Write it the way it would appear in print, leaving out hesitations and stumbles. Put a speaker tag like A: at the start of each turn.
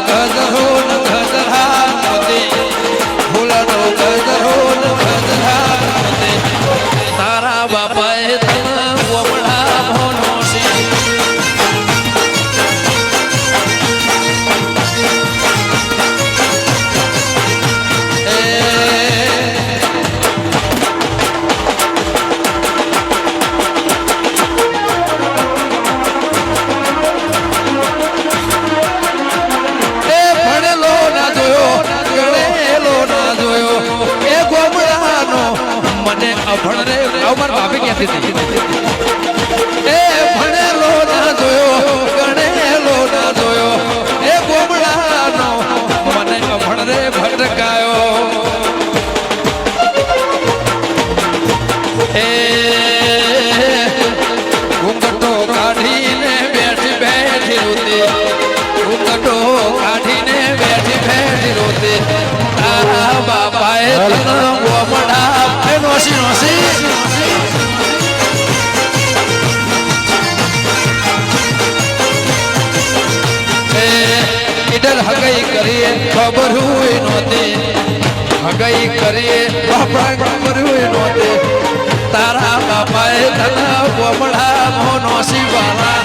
A: ગજરો ગજરા મોતી ફૂલનો ગજરો ગજરા મોતી તારા બાપાએ તને ગોમડા ભોનો છે ભણરે અમાર ભાભી કહેતી હતી એ ભણેલો ના જોયો ગણેલો ના જોયો એ ગોમડાનો મને ભણરે ભટકાયો એ ઘૂંઘટો કાઢીને બેઠી બેઠી રોતી ઘૂંઘટો કાઢીને બેઠી બેઠી રોતી તારા બાપાએ તને ગોમડા નોસી નોસી ઇડર હગઈ કરીએ ખબર હોય નોતી હગઈ કરીએ બાપા ખબર હોય નોતી તારા બાપાએ તને ગોમડા મો નોસી વાળા